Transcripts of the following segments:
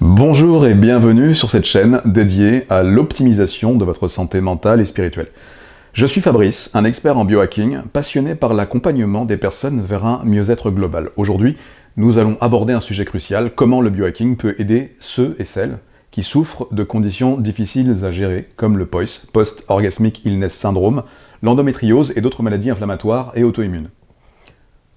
Bonjour et bienvenue sur cette chaîne dédiée à l'optimisation de votre santé mentale et spirituelle. Je suis Fabrice, un expert en biohacking, passionné par l'accompagnement des personnes vers un mieux-être global. Aujourd'hui, nous allons aborder un sujet crucial, comment le biohacking peut aider ceux et celles qui souffrent de conditions difficiles à gérer, comme le POIS, Post-Orgasmic Illness Syndrome, l'endométriose et d'autres maladies inflammatoires et auto-immunes.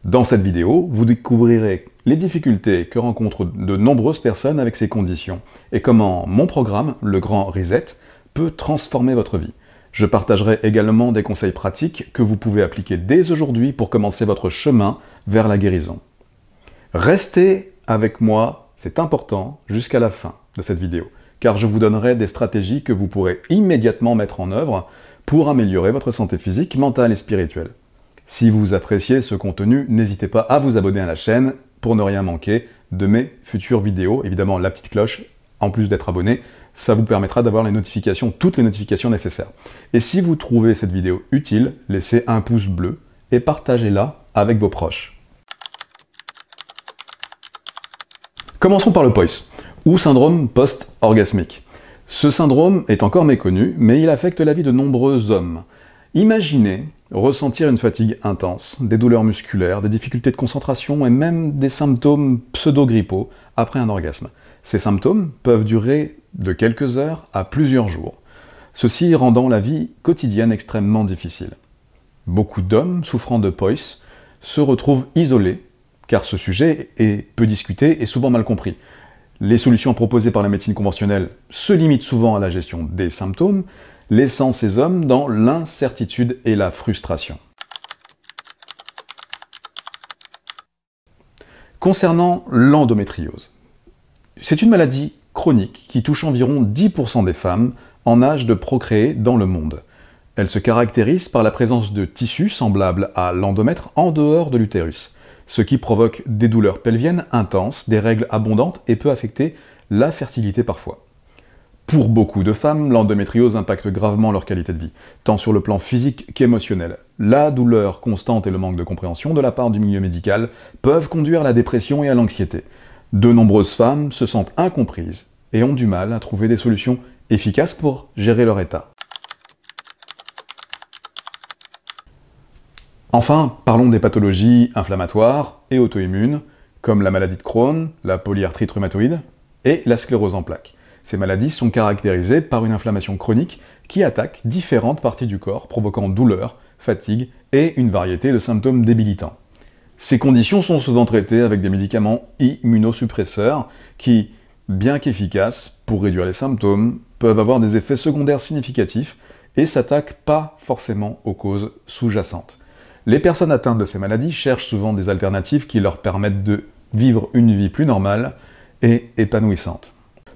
Dans cette vidéo, vous découvrirez les difficultés que rencontrent de nombreuses personnes avec ces conditions et comment mon programme, le Grand Reset, peut transformer votre vie. Je partagerai également des conseils pratiques que vous pouvez appliquer dès aujourd'hui pour commencer votre chemin vers la guérison. Restez avec moi, c'est important, jusqu'à la fin de cette vidéo, car je vous donnerai des stratégies que vous pourrez immédiatement mettre en œuvre pour améliorer votre santé physique, mentale et spirituelle. Si vous appréciez ce contenu, n'hésitez pas à vous abonner à la chaîne pour ne rien manquer de mes futures vidéos. Évidemment, la petite cloche, en plus d'être abonné, ça vous permettra d'avoir les notifications, toutes les notifications nécessaires. Et si vous trouvez cette vidéo utile, laissez un pouce bleu et partagez-la avec vos proches. Commençons par le POIS, ou syndrome post-orgasmique. Ce syndrome est encore méconnu, mais il affecte la vie de nombreux hommes. Imaginez ressentir une fatigue intense, des douleurs musculaires, des difficultés de concentration et même des symptômes pseudo-grippaux après un orgasme. Ces symptômes peuvent durer de quelques heures à plusieurs jours, ceci rendant la vie quotidienne extrêmement difficile. Beaucoup d'hommes souffrant de POIS se retrouvent isolés, car ce sujet est peu discuté et souvent mal compris. Les solutions proposées par la médecine conventionnelle se limitent souvent à la gestion des symptômes, laissant ces hommes dans l'incertitude et la frustration. Concernant l'endométriose, c'est une maladie chronique qui touche environ 10% des femmes en âge de procréer dans le monde. Elle se caractérise par la présence de tissus semblables à l'endomètre en dehors de l'utérus, ce qui provoque des douleurs pelviennes intenses, des règles abondantes et peut affecter la fertilité parfois. Pour beaucoup de femmes, l'endométriose impacte gravement leur qualité de vie, tant sur le plan physique qu'émotionnel. La douleur constante et le manque de compréhension de la part du milieu médical peuvent conduire à la dépression et à l'anxiété. De nombreuses femmes se sentent incomprises et ont du mal à trouver des solutions efficaces pour gérer leur état. Enfin, parlons des pathologies inflammatoires et auto-immunes, comme la maladie de Crohn, la polyarthrite rhumatoïde et la sclérose en plaques. Ces maladies sont caractérisées par une inflammation chronique qui attaque différentes parties du corps, provoquant douleur, fatigue et une variété de symptômes débilitants. Ces conditions sont souvent traitées avec des médicaments immunosuppresseurs qui, bien qu'efficaces pour réduire les symptômes, peuvent avoir des effets secondaires significatifs et s'attaquent pas forcément aux causes sous-jacentes. Les personnes atteintes de ces maladies cherchent souvent des alternatives qui leur permettent de vivre une vie plus normale et épanouissante.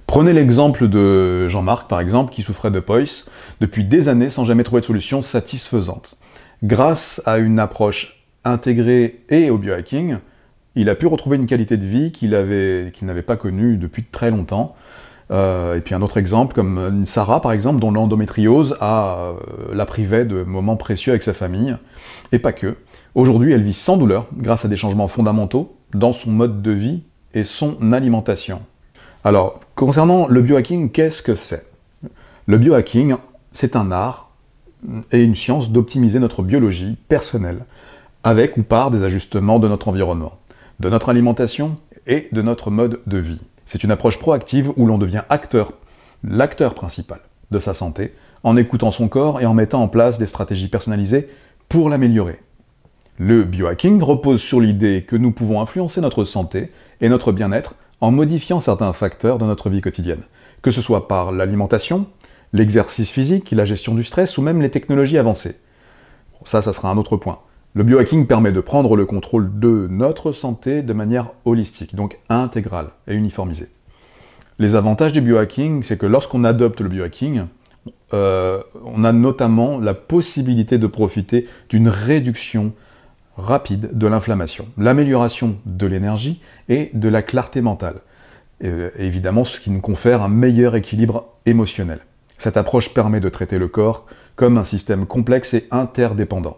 Prenez l'exemple de Jean-Marc, par exemple, qui souffrait de POIS depuis des années sans jamais trouver de solution satisfaisante. Grâce à une approche intégrée et au biohacking, il a pu retrouver une qualité de vie qu'il n'avait pas connue depuis très longtemps. Et puis un autre exemple, comme Sarah, par exemple, dont l'endométriose la privait de moments précieux avec sa famille, et pas que. Aujourd'hui, elle vit sans douleur grâce à des changements fondamentaux dans son mode de vie et son alimentation. Alors, concernant le biohacking, qu'est-ce que c'est? Le biohacking, c'est un art et une science d'optimiser notre biologie personnelle, avec ou par des ajustements de notre environnement, de notre alimentation et de notre mode de vie. C'est une approche proactive où l'on devient l'acteur principal de sa santé, en écoutant son corps et en mettant en place des stratégies personnalisées pour l'améliorer. Le biohacking repose sur l'idée que nous pouvons influencer notre santé et notre bien-être en modifiant certains facteurs de notre vie quotidienne, que ce soit par l'alimentation, l'exercice physique, la gestion du stress ou même les technologies avancées. Ça sera un autre point. Le biohacking permet de prendre le contrôle de notre santé de manière holistique, donc intégrale et uniformisée. Les avantages du biohacking, c'est que lorsqu'on adopte le biohacking, on a notamment la possibilité de profiter d'une réduction rapide de l'inflammation, l'amélioration de l'énergie et de la clarté mentale. Et évidemment, ce qui nous confère un meilleur équilibre émotionnel. Cette approche permet de traiter le corps comme un système complexe et interdépendant,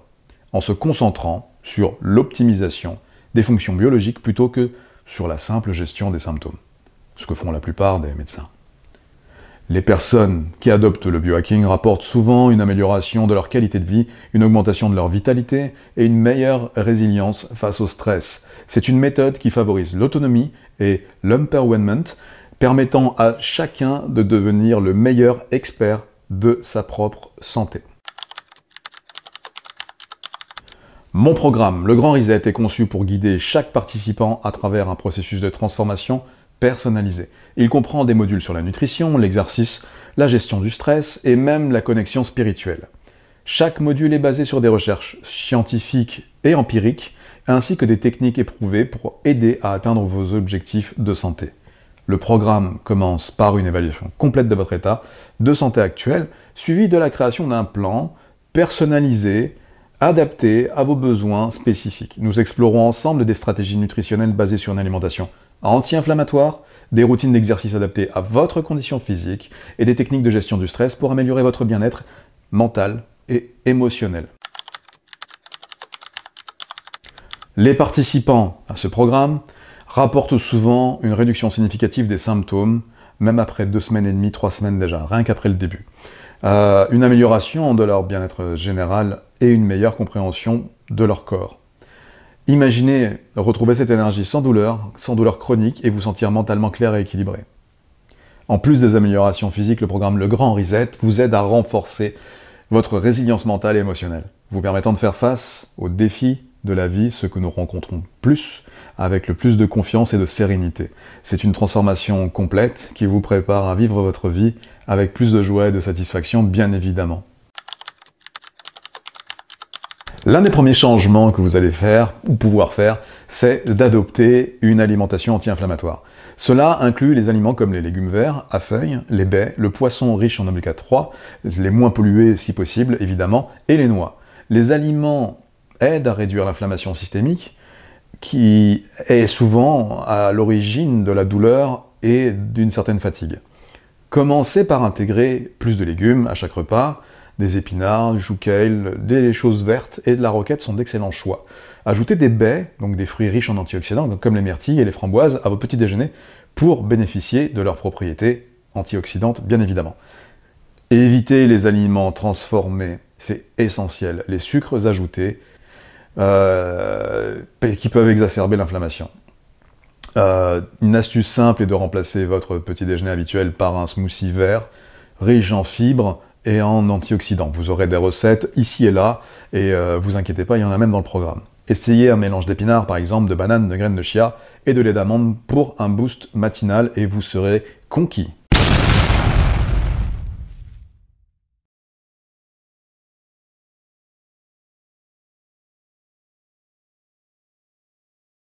en se concentrant sur l'optimisation des fonctions biologiques plutôt que sur la simple gestion des symptômes. ce que font la plupart des médecins. Les personnes qui adoptent le biohacking rapportent souvent une amélioration de leur qualité de vie, une augmentation de leur vitalité et une meilleure résilience face au stress. C'est une méthode qui favorise l'autonomie et l'empowerment, permettant à chacun de devenir le meilleur expert de sa propre santé. Mon programme, le Grand Reset, est conçu pour guider chaque participant à travers un processus de transformation personnalisé. Il comprend des modules sur la nutrition, l'exercice, la gestion du stress et même la connexion spirituelle. Chaque module est basé sur des recherches scientifiques et empiriques, ainsi que des techniques éprouvées pour aider à atteindre vos objectifs de santé. Le programme commence par une évaluation complète de votre état de santé actuel, suivi de la création d'un plan personnalisé, adapté à vos besoins spécifiques. Nous explorons ensemble des stratégies nutritionnelles basées sur une alimentation anti-inflammatoire, des routines d'exercice adaptées à votre condition physique et des techniques de gestion du stress pour améliorer votre bien-être mental et émotionnel. Les participants à ce programme rapportent souvent une réduction significative des symptômes, même après 2 semaines et demie, 3 semaines déjà, rien qu'après le début. Une amélioration de leur bien-être général et une meilleure compréhension de leur corps. Imaginez retrouver cette énergie sans douleur chronique et vous sentir mentalement clair et équilibré. En plus des améliorations physiques, le programme Le Grand Reset vous aide à renforcer votre résilience mentale et émotionnelle, vous permettant de faire face aux défis de la vie, ceux que nous rencontrons plus, avec le plus de confiance et de sérénité. C'est une transformation complète qui vous prépare à vivre votre vie avec plus de joie et de satisfaction, bien évidemment. L'un des premiers changements que vous allez faire, ou pouvoir faire, c'est d'adopter une alimentation anti-inflammatoire. Cela inclut les aliments comme les légumes verts, à feuilles, les baies, le poisson riche en oméga 3, les moins pollués si possible, évidemment, et les noix. Les aliments aident à réduire l'inflammation systémique, qui est souvent à l'origine de la douleur et d'une certaine fatigue. Commencez par intégrer plus de légumes à chaque repas. Des épinards, du chou kale, des choses vertes et de la roquette sont d'excellents choix. Ajoutez des baies, donc des fruits riches en antioxydants, donc comme les myrtilles et les framboises, à votre petit déjeuner pour bénéficier de leurs propriétés antioxydantes, bien évidemment. Évitez les aliments transformés, c'est essentiel. Les sucres ajoutés qui peuvent exacerber l'inflammation. Une astuce simple est de remplacer votre petit déjeuner habituel par un smoothie vert, riche en fibres, et en antioxydants. Vous aurez des recettes ici et là, et vous inquiétez pas, il y en a même dans le programme. Essayez un mélange d'épinards, par exemple, de bananes, de graines de chia et de lait d'amande pour un boost matinal, et vous serez conquis.